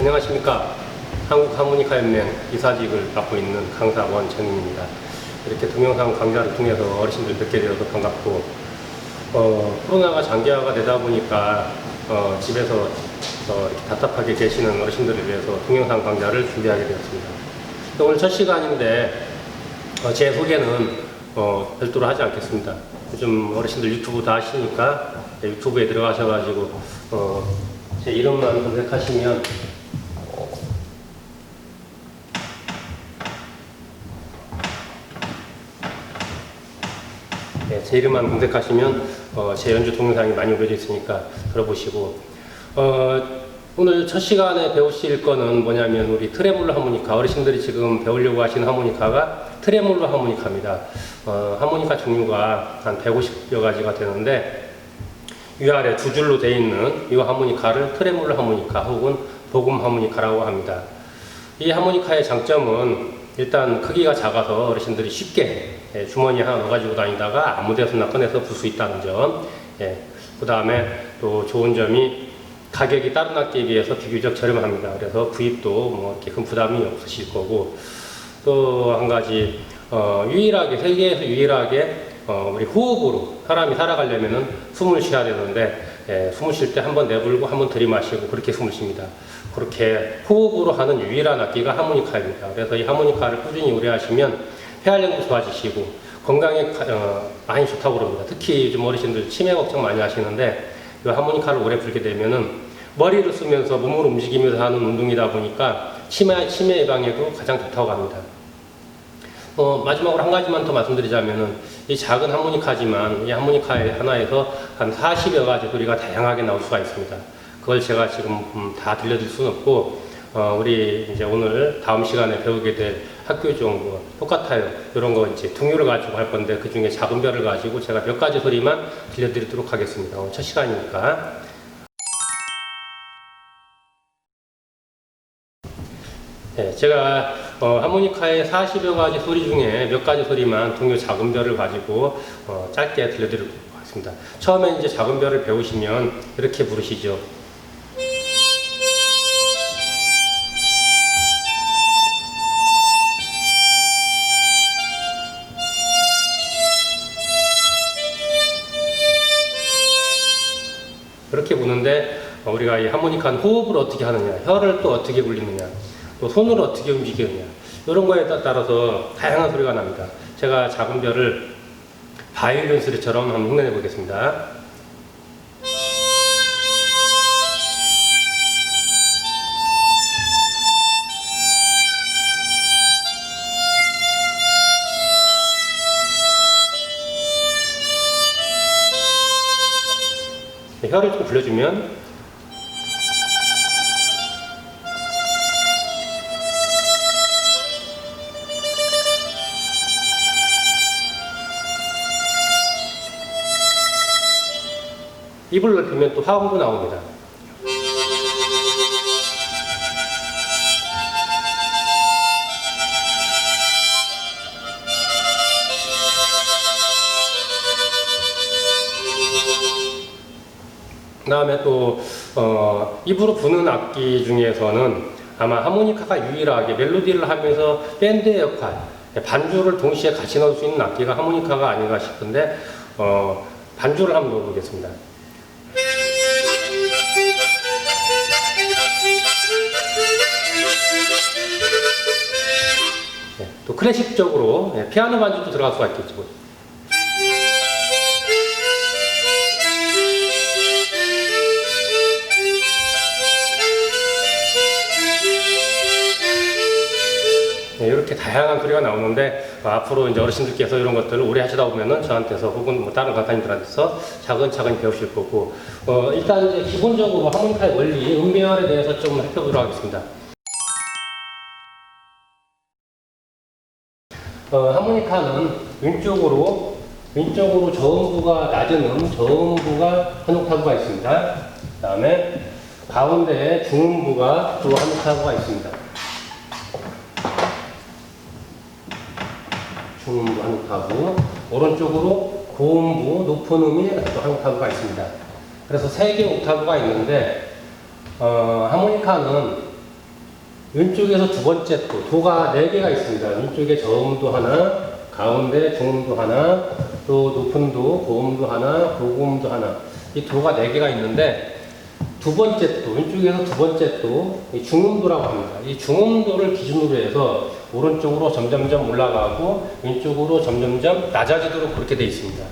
안녕하십니까. 한국하모니카연맹 이사직을 맡고 있는 강사 원정입니다. 이렇게 동영상 강좌를 통해서 어르신들 뵙게 되어서 반갑고, 코로나가 장기화가 되다 보니까 집에서 이렇게 답답하게 계시는 어르신들을 위해서 동영상 강좌를 준비하게 되었습니다. 오늘 첫 시간인데 제 소개는 별도로 하지 않겠습니다. 요즘 어르신들 유튜브 다 하시니까 유튜브에 들어가셔가지고 제 이름만 검색하시면 제 이름만 검색하시면 제 연주 동영상이 많이 올려져 있으니까 들어보시고, 오늘 첫 시간에 배우실 거는 뭐냐면 우리 트레몰로 하모니카, 어르신들이 지금 배우려고 하시는 하모니카가 트레몰로 하모니카입니다. 하모니카 종류가 한 150여 가지가 되는데 위아래 두 줄로 되어 있는 이 하모니카를 트레몰로 하모니카 혹은 복음 하모니카라고 합니다. 이 하모니카의 장점은 일단 크기가 작아서 어르신들이 쉽게 주머니에 하나 넣어가지고 다니다가 아무 데서나 꺼내서 불 수 있다는 점, 그 다음에 또 좋은 점이 가격이 다른 악기에 비해서 비교적 저렴합니다. 그래서 구입도 뭐 이렇게 큰 부담이 없으실 거고, 또 한 가지 유일하게, 세계에서 유일하게 우리 호흡으로 사람이 살아가려면은 숨을 쉬어야 되는데, 숨을 쉴 때 한번 내불고 한번 들이마시고 그렇게 숨을 쉽니다. 그렇게 호흡으로 하는 유일한 악기가 하모니카입니다. 그래서 이 하모니카를 꾸준히 오래 하시면 폐활량도 좋아지시고 건강에 많이 좋다고 그럽니다. 특히 요즘 어르신들 치매 걱정 많이 하시는데 이 하모니카를 오래 불게 되면은 머리를 쓰면서 몸을 움직이면서 하는 운동이다 보니까 치매 예방에도 가장 좋다고 합니다. 마지막으로 한 가지만 더 말씀드리자면은 이 작은 하모니카지만 이 하모니카 하나에서 한 40여 가지 소리가 다양하게 나올 수가 있습니다. 그걸 제가 지금 다 들려드릴 수는 없고, 우리 이제 오늘 다음 시간에 배우게 될 학교종 똑같아요. 이런 거 이제 등유를 가지고 할 건데 그 중에 작은 별을 가지고 제가 몇 가지 소리만 들려드리도록 하겠습니다. 오늘 첫 시간이니까. 네, 제가 하모니카의 40여 가지 소리 중에 몇 가지 소리만 동요 작은 별을 가지고 짧게 들려드리도록 하겠습니다. 처음에 이제 작은 별을 배우시면 이렇게 부르시죠. 그렇게 부는데 우리가 이 하모니카는 호흡을 어떻게 하느냐, 혀를 또 어떻게 굴리느냐, 또 손을 어떻게 움직이느냐, 이런 거에 따라서 다양한 소리가 납니다. 제가 작은 별을 바이올린 소리처럼 한번 흉내내 보겠습니다. 혀를 좀 굴려주면 입을 넓히면 또 화음도 나옵니다. 그 다음에 또 입으로 부는 악기 중에서는 아마 하모니카가 유일하게 멜로디를 하면서 밴드의 역할, 반주를 동시에 같이 넣을 수 있는 악기가 하모니카가 아닌가 싶은데 반주를 한번 넣어보겠습니다. 또 클래식적으로 피아노 반주도 들어갈 수가 있겠죠. 이렇게 다양한 소리가 나오는데 앞으로 이제 어르신들께서 이런 것들을 오래 하시다 보면은 저한테서 혹은 뭐 다른 강사님들한테서 차근차근 배우실 거고, 일단 이제 기본적으로 하모니카의 원리, 음배열에 대해서 좀 살펴보도록 하겠습니다. 하모니카는 왼쪽으로 저음부가 낮은 저음부가 한 옥타브가 있습니다. 그 다음에 가운데에 중음부가 또 한 옥타브가 있습니다. 중음부 한 옥타브, 오른쪽으로 고음부, 높은 음이 또 한 옥타브가 있습니다. 그래서 3개의 옥타브가 있는데, 하모니카는 왼쪽에서 두 번째 도, 도가 4개가 있습니다. 왼쪽에 저음도 하나, 가운데 중음도 하나, 또 높은 도, 고음도 하나, 고고음도 하나. 이 도가 4개가 있는데 두 번째 도, 왼쪽에서 두 번째 도, 이 중음도라고 합니다. 이 중음도를 기준으로 해서 오른쪽으로 점점점 올라가고 왼쪽으로 점점점 낮아지도록 그렇게 되어 있습니다.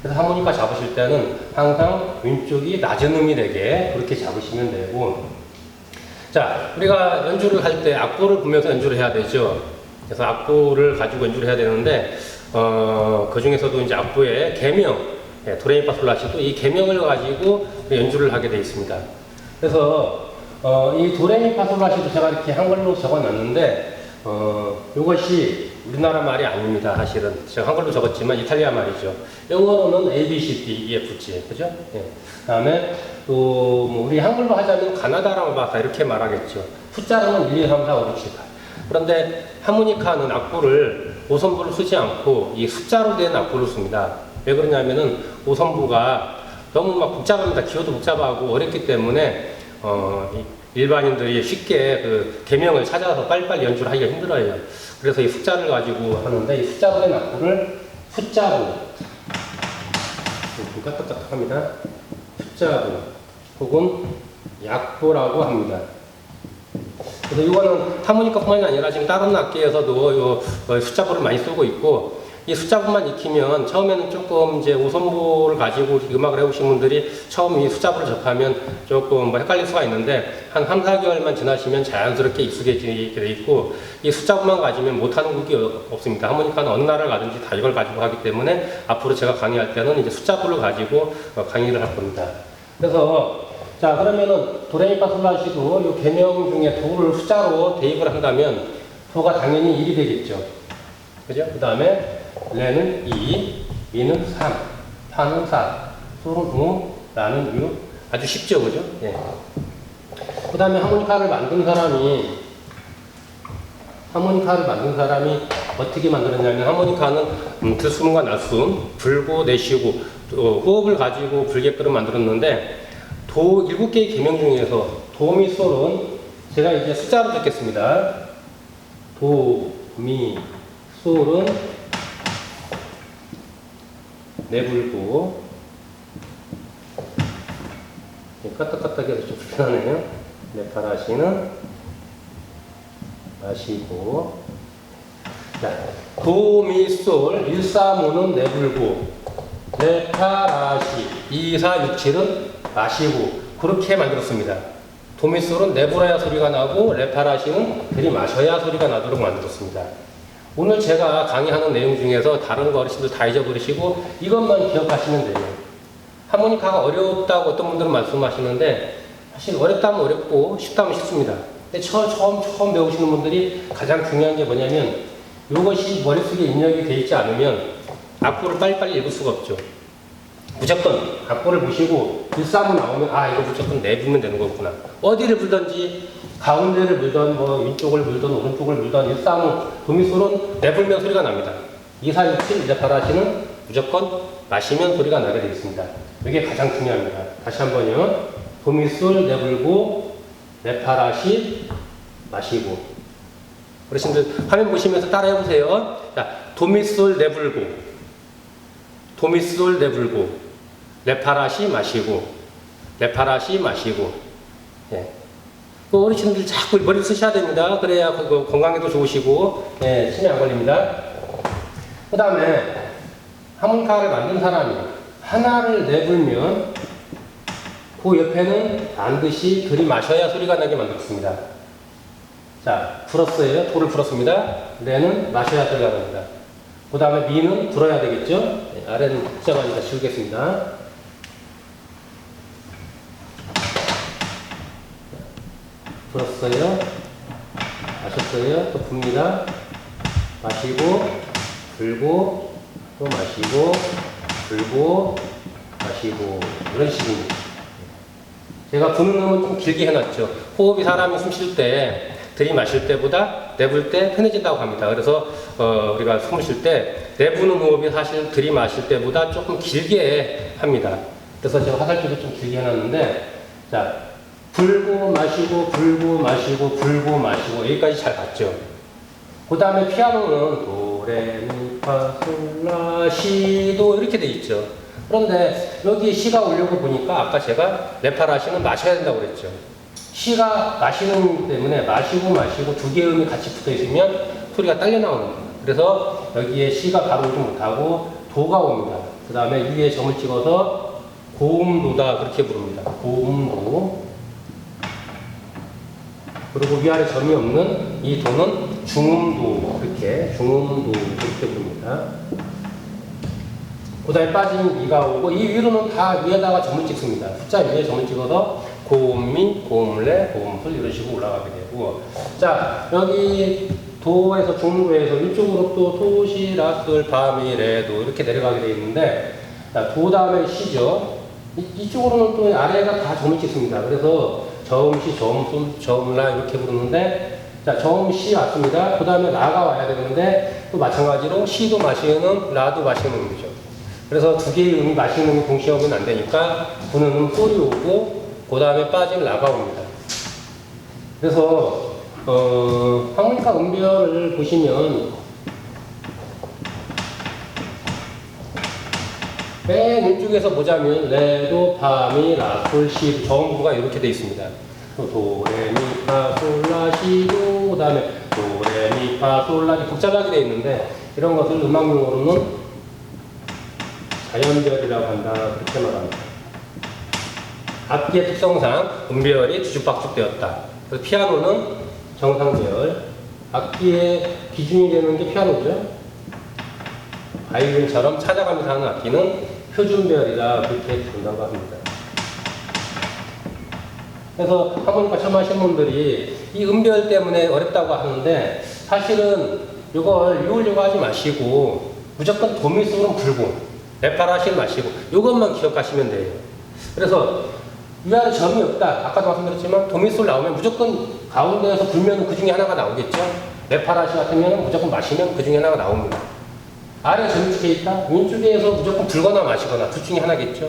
그래서 하모니카 잡으실 때는 항상 왼쪽이 낮은 음이 되게 그렇게 잡으시면 되고, 자, 우리가 연주를 할 때 악보를 보면서 연주를 해야 되죠. 그래서 악보를 가지고 연주를 해야 되는데, 그 중에서도 이제 악보의 계명, 도레미파솔라시도 이 계명을 가지고 연주를 하게 되어 있습니다. 그래서 이 도레미파솔라시도 제가 이렇게 한글로 적어놨는데, 이것이 우리나라 말이 아닙니다. 사실은 제가 한글로 적었지만 이탈리아 말이죠. 영어로는 A, B, C, D, E, F, G, 그죠? 예. 그다음에 또 뭐 우리 한글로 하자면 가나다라 바사 이렇게 말하겠죠. 숫자로는 1, 2, 3, 4, 5, 6, 7, 8. 그런데 하모니카는 악보를 5선부를 쓰지 않고 이 숫자로 된 악보를 씁니다. 왜 그러냐면은 5선부가 너무 막 복잡합니다. 기호도 복잡하고 어렵기 때문에 일반인들이 쉽게 그 계명을 찾아서 빨리빨리 연주를 하기가 힘들어요. 그래서 이 숫자를 가지고 하는데, 이 숫자로 된 악보를 숫자로, 좀 까딱까딱합니다. 숫자로 혹은 약보라고 합니다. 그래서 이거는 하모니카뿐만이 아니라 지금 다른 악기에서도 숫자보를 많이 쓰고 있고, 이 숫자보만 익히면 처음에는 조금 이제 5선부를 가지고 음악을 해오신 분들이 처음 이 숫자보를 접하면 조금 뭐 헷갈릴 수가 있는데, 한 3, 4개월만 지나시면 자연스럽게 익숙해지게 돼 있고, 이 숫자보만 가지면 못하는 곡이 없습니다. 하모니카는 어느 나라를 가든지 다 이걸 가지고 하기 때문에 앞으로 제가 강의할 때는 이제 숫자보를 가지고 강의를 할 겁니다. 그래서 자, 그러면은 도레미파솔라시도 이 계명 중에 도를 숫자로 대입을 한다면 도가 당연히 1이 되겠죠. 그죠? 그 다음에 레는 2, 미는 3, 파는 4, 소는 5, 라는 6. 아주 쉽죠, 그죠? 예. 그 다음에 하모니카를 만든 사람이 어떻게 만들었냐면, 하모니카는 들숨과 낮숨, 불고 내쉬고 호흡을 가지고 불게끔 만들었는데, 도 7개의 계명 중에서 도, 미, 솔은 제가 이제 숫자로 적겠습니다. 도, 미, 솔은 내불고, 까딱까딱해서 좀 불편하네요. 레파라시는 마시고, 자, 도, 미, 솔, 1, 4, 5는 내불고, 레파라시, 2, 4, 6, 7은 마시고, 그렇게 만들었습니다. 도, 미, 솔은 내불어야 소리가 나고, 레파라시는 들이마셔야 소리가 나도록 만들었습니다. 오늘 제가 강의하는 내용 중에서 다른 거 어르신들 다 잊어버리시고 이것만 기억하시면 돼요. 하모니카가 어렵다고 어떤 분들은 말씀하시는데, 사실 어렵다면 어렵고 쉽다면 쉽습니다. 근데 처음 배우시는 분들이 가장 중요한 게 뭐냐면, 이것이 머릿속에 입력이 되어 있지 않으면 악보를 빨리빨리 읽을 수가 없죠. 무조건 악보를 보시고 1, 3은 나오면 이거 무조건 내불면 되는 거구나. 어디를 불든지 가운데를 물던 뭐 왼쪽을 물던 오른쪽을 물던 1, 3은 도미솔은 내불면 소리가 납니다. 2, 4, 6, 7 레파라시는 무조건 마시면 소리가 나게 되어 있습니다. 이게 가장 중요합니다. 다시 한번요. 도미솔 내불고 레파라시 마시고. 어르신들 화면 보시면서 따라해 보세요. 자, 도미솔 내불고, 도미솔 내불고, 레파라시 마시고, 레파라시 마시고. 예. 어르신들 자꾸 머리 쓰셔야 됩니다. 그래야 건강에도 좋으시고, 예, 치매 안 걸립니다. 그 다음에 하모니카를 만든 사람이 하나를 내불면 그 옆에는 반드시 들이마셔야 소리가 나게 만들었습니다. 자, 불었어요. 도를 불었습니다. 레는 마셔야 소리가 납니다. 그 다음에 미는 불어야 되겠죠. 네, 아래는 숫자만 지우겠습니다. 불었어요. 마셨어요. 또 붑니다. 마시고, 불고, 또 마시고, 불고, 마시고. 이런 식입니다. 제가 부는 음은 좀 길게 해놨죠. 호흡이 사람이 숨 쉴 때, 들이마실 때보다 내불 때 편해진다고 합니다. 그래서 우리가 숨을 쉴 때 내부는 호흡이 사실 들이마실 때보다 조금 길게 합니다. 그래서 제가 화살표도 좀 길게 해놨는데, 자, 불고 마시고 불고 마시고 불고 마시고 여기까지 잘 봤죠. 그 다음에 피아노는 도레미파솔라시도 이렇게 돼 있죠. 그런데 여기 시가 오려고 보니까 아까 제가 레파라시는 마셔야 된다고 그랬죠. 시가 마시는 때문에 마시고 마시고 두 개의 음이 같이 붙어 있으면 소리가 딸려 나오는 거예요. 그래서 여기에 시가 바로 오지 못하고 도가 옵니다. 그 다음에 위에 점을 찍어서 고음도다 그렇게 부릅니다. 고음도. 그리고 위아래 점이 없는 이 도는 중음도 이렇게 중음도 이렇게 부릅니다. 그 다음에 빠진 미가 오고 이 위로는 다 위에다가 점을 찍습니다. 숫자 위에 점을 찍어서 고음미, 고음레, 고음솔 이런 식으로 올라가게 되고 자 여기 도에서 중도에서 이쪽으로 또 토시, 라솔, 파미, 레도 이렇게 내려가게 되어 있는데 자, 도 다음에 시죠. 이쪽으로는 또 아래가 다 점을 찍습니다. 그래서 저음시, 저음솔, 저음라 이렇게 부르는데 자 저음시 왔습니다. 그 다음에 라가 와야 되는데 또 마찬가지로 시도 마시는 라도 마시는 음이죠. 그래서 두 개의 음이 마시는 음이 동시에 오면 안 되니까 부는 음 솔이 오고 그 다음에 빠진 라가 옵니다. 그래서 하모니카 음별을 보시면 맨 왼쪽에서 보자면 레도, 파미, 라, 솔, 시 저음부가 이렇게 되어 있습니다. 도, 레, 미, 파, 솔, 라, 시, 도, 그 다음에 도, 레, 미, 파, 솔, 라, 복잡하게 되어 있는데 이런 것을 음악용어로는 자연별이라고 한다 그렇게 말합니다. 악기의 특성상 음별이 뒤죽박죽되었다. 그래서 피아노는 정상별, 악기의 기준이 되는 게 피아노죠. 바이올린처럼 찾아가면서 하는 악기는 표준별이라 그렇게 부른다고 합니다. 그래서 하모니카 처음 하시는 분들이 이 음별 때문에 어렵다고 하는데 사실은 이걸 이으려고 하지 마시고 무조건 도미솔은 불고 레파라시를 마시고 이것만 기억하시면 돼요. 그래서 위아래 점이 없다. 아까도 말씀드렸지만 도미솔 나오면 무조건 가운데에서 불면 그 중에 하나가 나오겠죠. 레파라시 같으면 무조건 마시면 그 중에 하나가 나옵니다. 아래 점이 찍혀 있다. 왼쪽에서 무조건 불거나 마시거나 둘 중에 하나겠죠.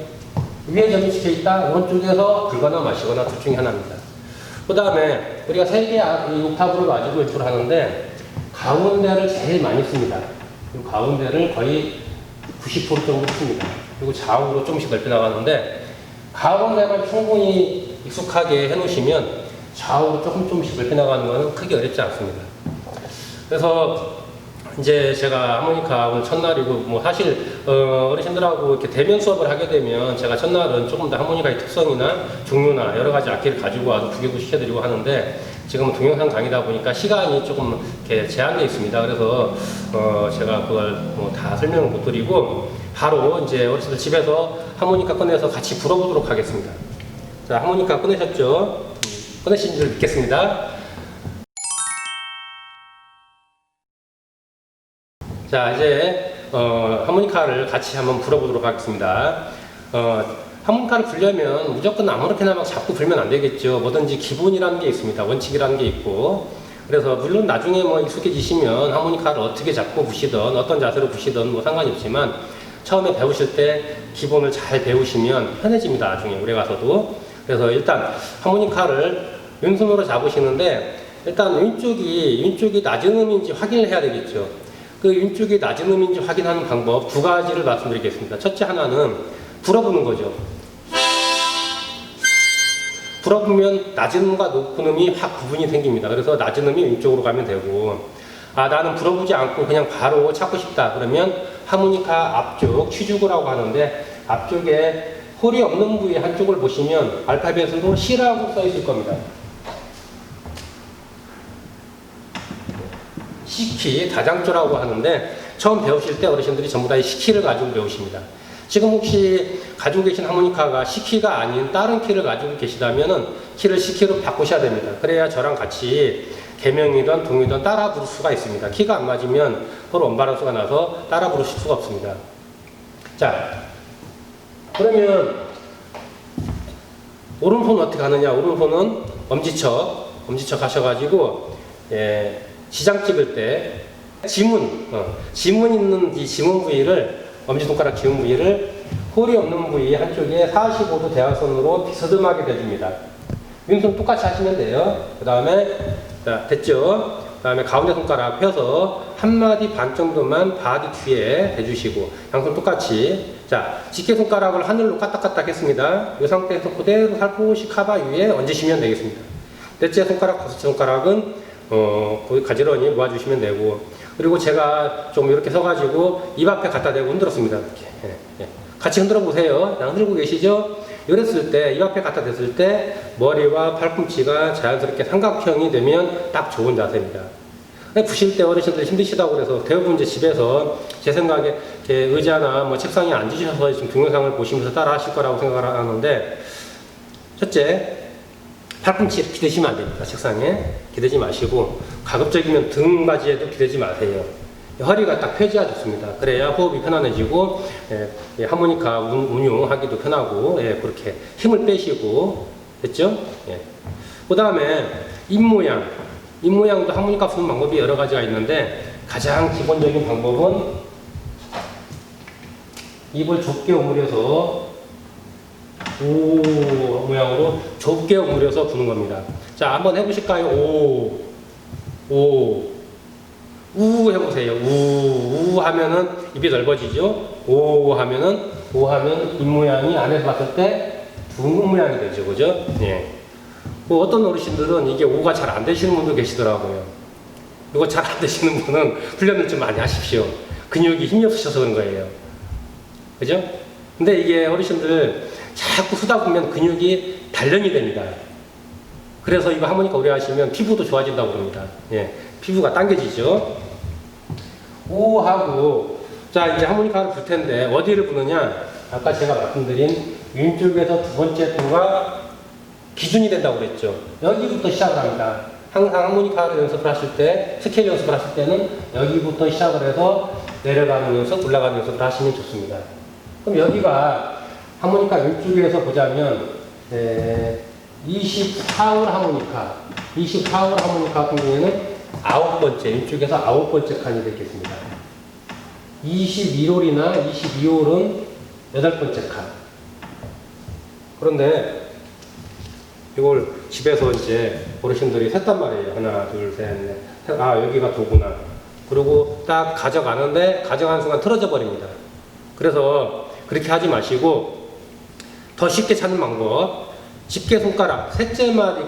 위에 점이 찍혀 있다. 오른쪽에서 불거나 마시거나 둘 중에 하나입니다. 그 다음에 우리가 세 개의 옥타브를 가지고 연주를 하는데 가운데를 제일 많이 씁니다. 그리고 가운데를 거의 90% 정도 씁니다. 그리고 좌우로 조금씩 넓혀 나가는데 가운데만 충분히 익숙하게 해놓으시면 좌우로 조금씩 넓혀 나가는 것은 크게 어렵지 않습니다. 그래서 이제 제가 하모니카 오늘 첫날이고 뭐 사실 어르신들하고 이렇게 대면 수업을 하게 되면 제가 첫날은 조금 더 하모니카의 특성이나 종류나 여러 가지 악기를 가지고 와서 구경도 시켜드리고 하는데 지금은 동영상 강의다 보니까 시간이 조금 이렇게 제한되어 있습니다. 그래서 제가 그걸 뭐 다 설명을 못 드리고 바로 이제 어르신들 집에서 하모니카 꺼내서 같이 불어보도록 하겠습니다. 자, 하모니카 꺼내셨죠? 꺼내신 줄 믿겠습니다. 자, 이제 하모니카를 같이 한번 불어보도록 하겠습니다. 하모니카를 불려면 무조건 아무렇게나 막 잡고 불면 안 되겠죠. 뭐든지 기본이라는 게 있습니다. 원칙이라는 게 있고. 그래서 물론 나중에 뭐 익숙해지시면 하모니카를 어떻게 잡고 부시든 어떤 자세로 부시든 뭐 상관이 없지만 처음에 배우실 때 기본을 잘 배우시면 편해집니다. 나중에 오래 가서도. 그래서 일단 하모니카를 왼손으로 잡으시는데 일단 왼쪽이 낮은 음인지 확인을 해야 되겠죠. 그 왼쪽이 낮은 음인지 확인하는 방법 두 가지를 말씀드리겠습니다. 첫째 하나는 불어보는 거죠. 불어보면 낮은 음과 높은 음이 확 구분이 생깁니다. 그래서 낮은 음이 왼쪽으로 가면 되고 아 나는 불어보지 않고 그냥 바로 찾고 싶다 그러면 하모니카 앞쪽 취주구라고 하는데 앞쪽에 홀이 없는 부위 한쪽을 보시면 알파벳으로 C라고 써 있을 겁니다. C키, 다장조라고 하는데 처음 배우실 때 어르신들이 전부 다 이 C키를 가지고 배우십니다. 지금 혹시 가지고 계신 하모니카가 C키가 아닌 다른 키를 가지고 계시다면 키를 C키로 바꾸셔야 됩니다. 그래야 저랑 같이 개명이든 동이든 따라 부를 수가 있습니다. 키가 안 맞으면 서로 언밸런스가 나서 따라 부르실 수가 없습니다. 자, 그러면 오른손 어떻게 하느냐? 오른손은 엄지척 하셔가지고 지장 찍을 때 지문 있는 이 지문 부위를 엄지손가락 지문 부위를 홀이 없는 부위 한쪽에 45도 대각선으로 비스듬하게 대줍니다. 왼손 똑같이 하시면 돼요. 그 다음에, 자, 됐죠? 그 다음에 가운데 손가락 펴서 한마디 반 정도만 바디 뒤에 대주시고, 양손 똑같이. 자, 집게 손가락을 하늘로 까딱까딱 했습니다. 이 상태에서 그대로 살포시 카바 위에 얹으시면 되겠습니다. 넷째 손가락, 다섯째 손가락은, 거기 가지런히 모아주시면 되고, 그리고 제가 좀 이렇게 서가지고 입 앞에 갖다 대고 흔들었습니다. 이렇게. 예, 예. 같이 흔들어 보세요. 그냥 흔들고 계시죠? 이랬을 때, 입 앞에 갖다 댔을 때, 머리와 팔꿈치가 자연스럽게 삼각형이 되면 딱 좋은 자세입니다. 부실 때 어르신들 힘드시다고 그래서 대부분 이제 집에서 제 생각에 이렇게 의자나 뭐 책상에 앉으셔서 지금 동영상을 보시면서 따라 하실 거라고 생각을 하는데, 첫째, 팔꿈치 기대시면 안 됩니다. 책상에. 기대지 마시고, 가급적이면 등받이에도 기대지 마세요. 허리가 딱 펴져야 좋습니다. 그래야 호흡이 편안해지고, 예, 하모니카 운용하기도 편하고, 예, 그렇게 힘을 빼시고, 됐죠? 예. 그 다음에, 입 모양도 하모니카 부는 방법이 여러 가지가 있는데, 가장 기본적인 방법은 입을 좁게 오므려서, 오 모양으로 좁게 오므려서 부는 겁니다. 자, 한번 해보실까요? 우 해보세요. 우 하면은 입이 넓어지죠. 오 하면 입 모양이 안에서 봤을 때 둥근 모양이 되죠. 그죠? 예. 뭐 어떤 어르신들은 이게 오가 잘 안 되시는 분도 계시더라고요. 이거 잘 안 되시는 분은 훈련을 좀 많이 하십시오. 근육이 힘이 없으셔서 그런 거예요. 그죠? 근데 이게 어르신들 자꾸 쓰다 보면 근육이 단련이 됩니다. 그래서 이거 하모니카 오래 하시면 피부도 좋아진다고 그럽니다. 예. 피부가 당겨지죠. 오 하고, 자, 이제 하모니카를 불 텐데, 어디를 부느냐? 아까 제가 말씀드린 왼쪽에서 두 번째 토가 기준이 된다고 그랬죠. 여기부터 시작을 합니다. 항상 하모니카를 연습을 하실 때, 스케일 연습을 하실 때는 여기부터 시작을 해서 내려가는 연습, 올라가는 연습을 하시면 좋습니다. 그럼 여기가 하모니카 왼쪽에서 보자면, 24홀 하모니카 같은 경우에는 9번째, 왼쪽에서 9번째 칸이 되겠습니다. 21홀이나 22홀은 8번째 칸. 그런데 이걸 집에서 이제 어르신들이 셌단 말이에요. 하나, 둘, 셋, 넷. 아, 여기가 도구나. 그리고 딱 가져가는데 가져가는 순간 틀어져 버립니다. 그래서 그렇게 하지 마시고 더 쉽게 찾는 방법. 집게 손가락, 셋째 마디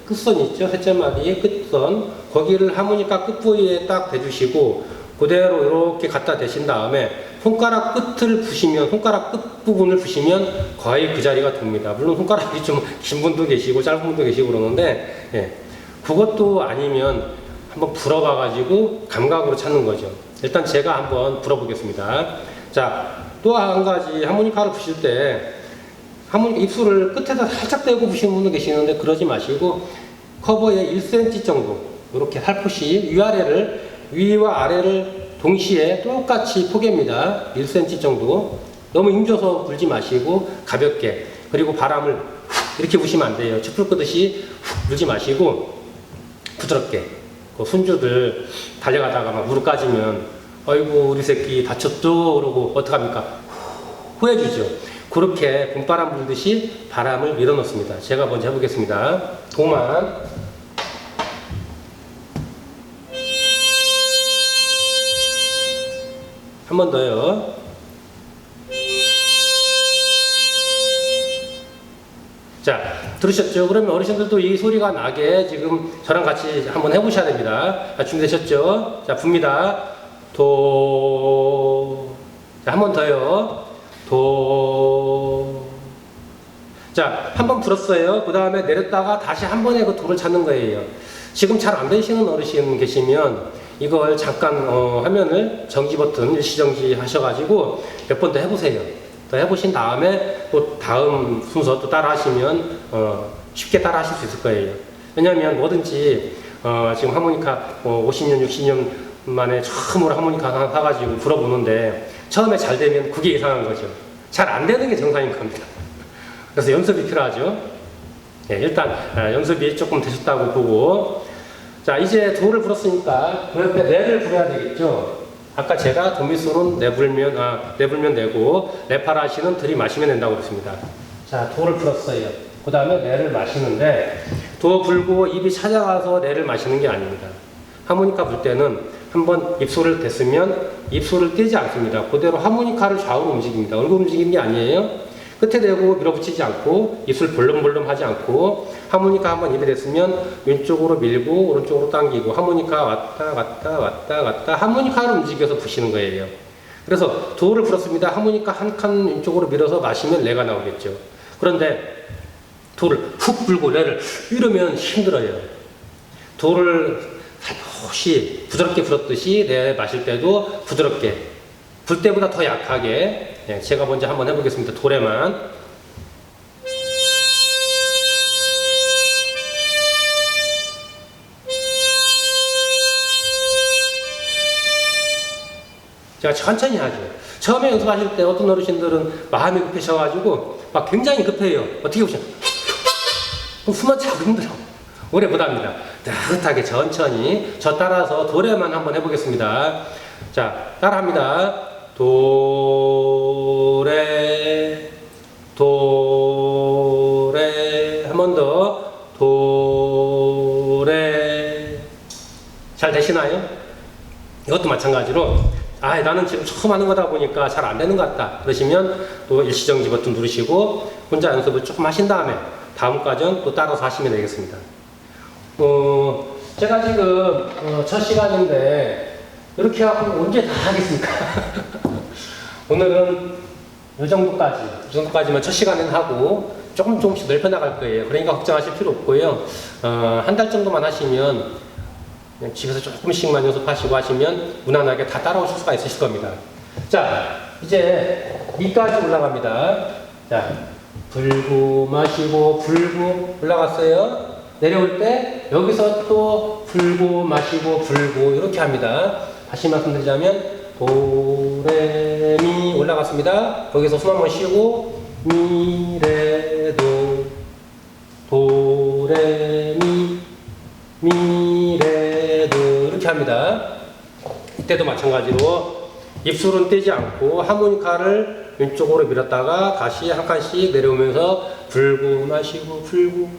끝선 있죠? 셋째 마디 끝선. 거기를 하모니카 끝 부위에 딱 대주시고, 그대로 이렇게 갖다 대신 다음에, 손가락 끝을 부시면, 손가락 끝 부분을 부시면 거의 그 자리가 돕니다. 물론 손가락이 좀 긴 분도 계시고, 짧은 분도 계시고 그러는데, 예. 그것도 아니면 한번 불어봐가지고 감각으로 찾는 거죠. 일단 제가 한번 불어보겠습니다. 자, 또 한 가지 하모니카를 부실 때, 하모니카 입술을 끝에다 살짝 대고 부시는 분도 계시는데 그러지 마시고 커버에 1cm 정도 이렇게 살포시 위와 아래를 동시에 똑같이 포개입니다. 1cm 정도. 너무 힘줘서 불지 마시고 가볍게. 그리고 바람을 이렇게 부시면 안 돼요. 촛불 끄듯이 불지 마시고 부드럽게. 그 손주들 달려가다가 막 무릎 까지면 아이고 우리 새끼 다쳤죠? 그러고 어떡합니까? 후해주죠. 그렇게 봄바람 불듯이 바람을 밀어넣습니다. 제가 먼저 해보겠습니다. 도만. 한 번 더요. 자, 들으셨죠? 그러면 어르신들도 이 소리가 나게 지금 저랑 같이 한번 해보셔야 됩니다. 자, 준비되셨죠? 자, 붑니다. 도. 자, 한 번 더요. 도. 자, 한 번 불었어요. 그 다음에 내렸다가 다시 한 번에 그 도를 찾는 거예요. 지금 잘 안 되시는 어르신 계시면 이걸 잠깐 화면을 정지 버튼 일시정지 하셔가지고 몇 번 더 해보세요. 더 해보신 다음에 또 다음 순서 또 따라 하시면 쉽게 따라 하실 수 있을 거예요. 왜냐하면 뭐든지 지금 하모니카 50년, 60년 만에 처음으로 하모니카 하나 사가지고 불어보는데 처음에 잘 되면 그게 이상한 거죠. 잘 안 되는 게 정상인 겁니다. 그래서 연습이 필요하죠. 네, 일단 연습이 조금 되셨다고 보고, 자 이제 도를 불었으니까 그 옆에 레를 불어야 되겠죠. 아까 제가 도미솔은 내불면 내고 레파라시는 들이마시면 된다고 그랬습니다. 자 도를 불었어요. 그 다음에 내를 마시는데 도 불고 입이 찾아가서 내를 마시는 게 아닙니다. 하모니카 불 때는 한번 입술을 댔으면 입술을 떼지 않습니다. 그대로 하모니카를 좌우로 움직입니다. 얼굴 움직이는 게 아니에요. 끝에 대고 밀어붙이지 않고 입술 벌렁벌렁 하지 않고 하모니카 한번 입에 댔으면 왼쪽으로 밀고 오른쪽으로 당기고 하모니카 왔다 갔다 왔다 갔다 하모니카를 움직여서 부시는 거예요. 그래서 도를 불었습니다. 하모니카 한 칸 왼쪽으로 밀어서 마시면 레가 나오겠죠. 그런데 도를 훅 불고 레를 이러면 힘들어요. 도를 살포시 부드럽게 불었듯이 레 마실 때도 부드럽게 불 때보다 더 약하게 제가 먼저 한번 해보겠습니다. 도레만 제가 천천히 하죠. 처음에 연습하실 때 어떤 어르신들은 마음이 급해셔가지고 막 굉장히 급해요. 어떻게 보시면 숨만 차고 힘들어. 오래 못합니다. 따뜻하게 천천히 저 따라서 도레만 한번 해보겠습니다. 자, 따라합니다. 도레 도레 한 번 더 도레 잘 되시나요? 이것도 마찬가지로 나는 지금 처음 하는 거다 보니까 잘 안 되는 것 같다 그러시면 또 일시정지 버튼 누르시고 혼자 연습을 조금 하신 다음에 다음 과정 또 따라서 하시면 되겠습니다. 제가 지금 첫 시간인데 이렇게 하고 언제 다 하겠습니까? 오늘은 이 정도까지만 첫 시간에는 하고 조금씩 넓혀 나갈 거예요. 그러니까 걱정하실 필요 없고요. 한 달 정도만 하시면 그냥 집에서 조금씩만 연습하시고 하시면 무난하게 다 따라오실 수가 있으실 겁니다. 자, 이제 미까지 올라갑니다. 자, 불고 마시고 불고 올라갔어요. 내려올 때 여기서 또 불고 마시고 불고 이렇게 합니다. 다시 말씀드리자면 도레미 올라갔습니다. 거기서 숨 한번 쉬고 미레도 도레미 미레도 이렇게 합니다. 이때도 마찬가지로 입술은 떼지 않고 하모니카를 왼쪽으로 밀었다가 다시 한 칸씩 내려오면서 불고 마시고 불고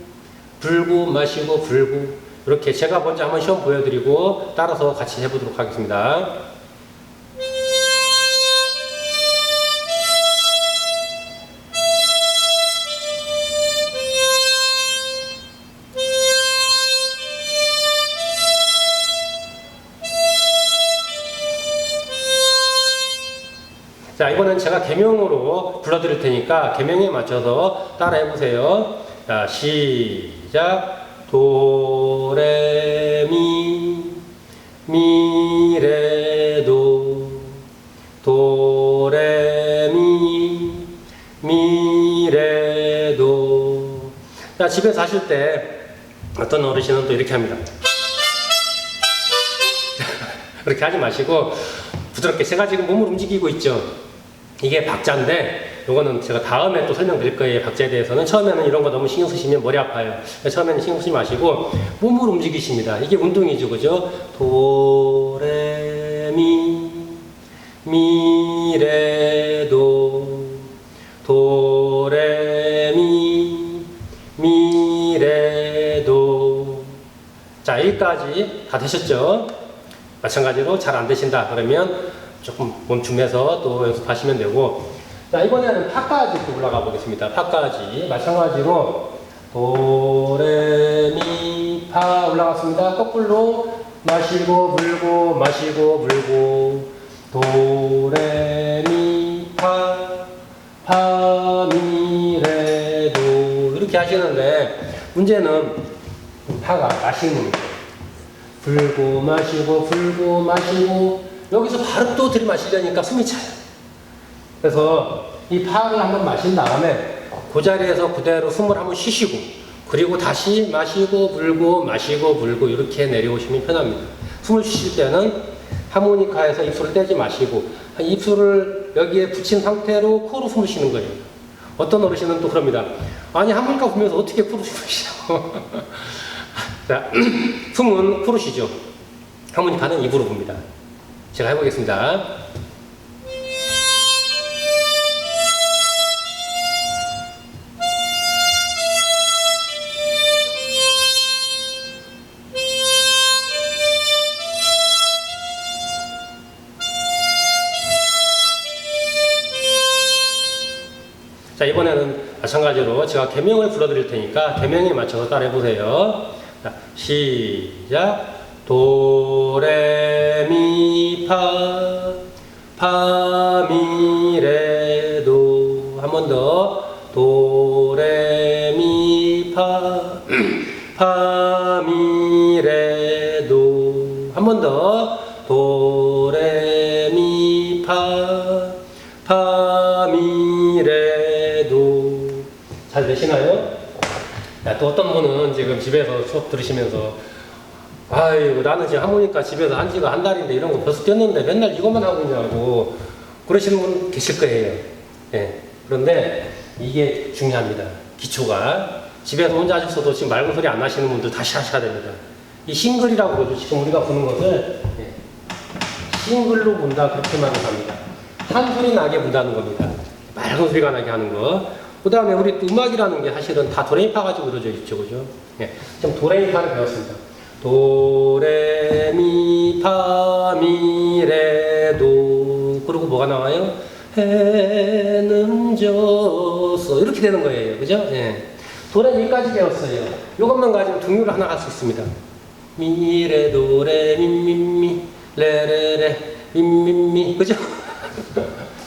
불고 마시고 불고 이렇게 제가 먼저 한번 시험 보여드리고 따라서 같이 해보도록 하겠습니다. 자, 이거는 제가 계명으로 불러드릴 테니까 계명에 맞춰서 따라해 보세요. 자, 시작. 도레미 미레도 도레미 미레도. 자, 집에서 하실 때 어떤 어르신은 또 이렇게 합니다. 그렇게 하지 마시고 부드럽게 제가 지금 몸을 움직이고 있죠. 이게 박자인데 요거는 제가 다음에 또 설명드릴 거예요. 박자에 대해서는. 처음에는 이런 거 너무 신경 쓰시면 머리 아파요. 처음에는 신경 쓰지 마시고 몸을 움직이십니다. 이게 운동이죠, 그죠? 도레미 미레도 도레미 미레도. 자, 여기까지 다 되셨죠? 마찬가지로 잘 안 되신다 그러면 조금 멈춤해서 또 연습하시면 되고. 자, 이번에는 파까지 또 올라가 보겠습니다. 파까지 마찬가지로 도레미 파 올라갔습니다. 거꾸로 마시고 불고 마시고 불고 도레미 파 파미레도 이렇게 하시는데 문제는 파가 마시는 겁니다. 불고 마시고 불고 마시고 여기서 바로 또 들이마시려니까 숨이 차요. 그래서 이 파를 한번 마신 다음에 그 자리에서 그대로 숨을 한번 쉬시고 그리고 다시 마시고 불고 마시고 불고 이렇게 내려오시면 편합니다. 숨을 쉬실 때는 하모니카에서 입술을 떼지 마시고 입술을 여기에 붙인 상태로 코로 숨을 쉬는 거예요. 어떤 어르신은 또 그럽니다. 아니, 하모니카 불면서 어떻게 코로 숨을 쉬어? 자, 숨은 코로 쉬죠. 하모니카는 입으로 붑니다. 제가 해보겠습니다. 이번에는 마찬가지로 제가 계명을 불러드릴 테니까 계명에 맞춰서 따라해 보세요. 자, 시작. 도레미파 파미레도. 한 번 더. 도레미파 파미레도. 한 번 더. 도레미파 파미레도. 잘 되시나요? 또 어떤 분은 지금 집에서 수업 들으시면서 아이고 나는 지금 하모니카 집에서 한 지가 한 달인데 이런 거 벌써 띄었는데 맨날 이것만 하고 있냐고 그러시는 분 계실 거예요. 예. 그런데 이게 중요합니다. 기초가. 집에서 혼자 하셨어도 지금 맑은 소리 안 나시는 분들 다시 하셔야 됩니다. 이 싱글이라고 그러죠. 지금 우리가 부는 것을 싱글로 분다 그렇게 말합니다. 한 소리 나게 분다는 겁니다. 맑은 소리가 나게 하는 거. 그 다음에 우리 또 음악이라는 게 사실은 다 도레미파 가지고 이루어져 있죠. 그죠? 예. 지금 도레미파를 배웠습니다. 도레미파미레도. 그리고 뭐가 나와요? 해는 져서. 이렇게 되는 거예요. 그죠? 예. 도레미까지 배웠어요. 이것만 가지고 등유를 하나 할 수 있습니다. 미레도레 미미미 레레레 미미미. 그죠?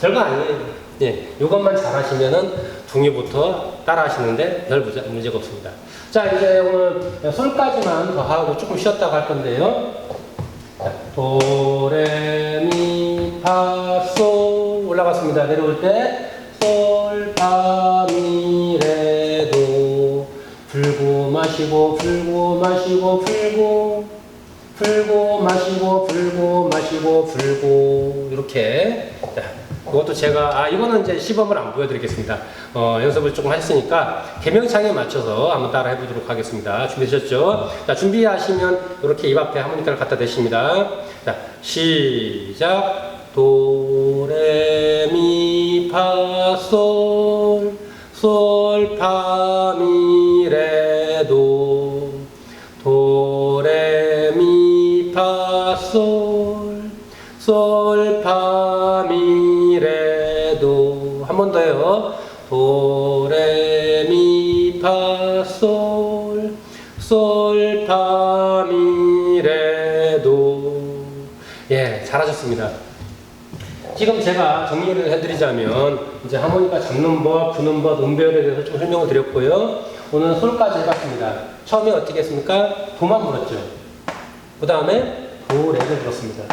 별거 아니에요. 예, 이것만 잘 하시면은 중위부터 따라 하시는데 별 문제가 없습니다. 자, 이제 오늘 솔까지만 더 하고 조금 쉬었다고 할 건데요. 도, 레, 미, 파, 솔 올라갔습니다. 내려올 때 솔, 파, 미, 레, 도. 불고 마시고 불고 마시고 불고 불고 마시고 불고 마시고 불고. 이렇게. 자, 그것도 제가 이거는 이제 시범을 안 보여드리겠습니다. 연습을 조금 하셨으니까 계명창에 맞춰서 한번 따라 해보도록 하겠습니다. 준비되셨죠? 자, 준비하시면 이렇게 입 앞에 하모니카를 갖다 대십니다. 자, 시작. 도, 레, 미, 파, 솔, 솔, 파, 미, 레, 도. 도, 레, 미, 파, 솔, 솔, 파, 미, 레, 도. 한 번 더요. 도, 레, 미, 파, 솔, 솔, 파, 미, 레, 도. 예, 잘하셨습니다. 지금 제가 정리를 해드리자면 이제 하모니카 잡는 법, 부는 법, 음배열에 대해서 좀 설명을 드렸고요. 오늘 솔까지 해봤습니다. 처음에 어떻게 했습니까? 도만 불었죠. 그 다음에 도, 레를 불었습니다.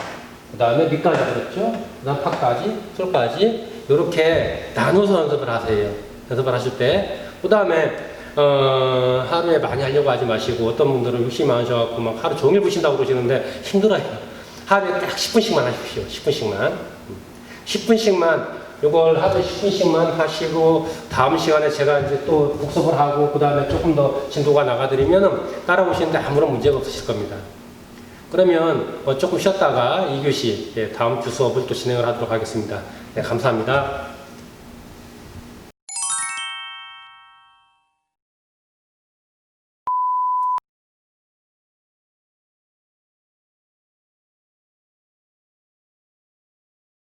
그 다음에 미까지 불었죠. 그 다음 파까지, 솔까지 이렇게 나눠서 연습을 하세요. 연습을 하실 때. 그 다음에 하루에 많이 하려고 하지 마시고 어떤 분들은 욕심이 많으셔갖고 막 하루 종일 부신다고 그러시는데 힘들어요. 하루에 딱 10분씩만 하십시오. 10분씩만. 10분씩만 이걸 하루에 10분씩만 하시고 다음 시간에 제가 이제 또 복습을 하고 그 다음에 조금 더 진도가 나가드리면 따라오시는데 아무런 문제가 없으실 겁니다. 그러면 조금 쉬었다가 2교시 다음 주 수업을 또 진행을 하도록 하겠습니다. 네, 감사합니다.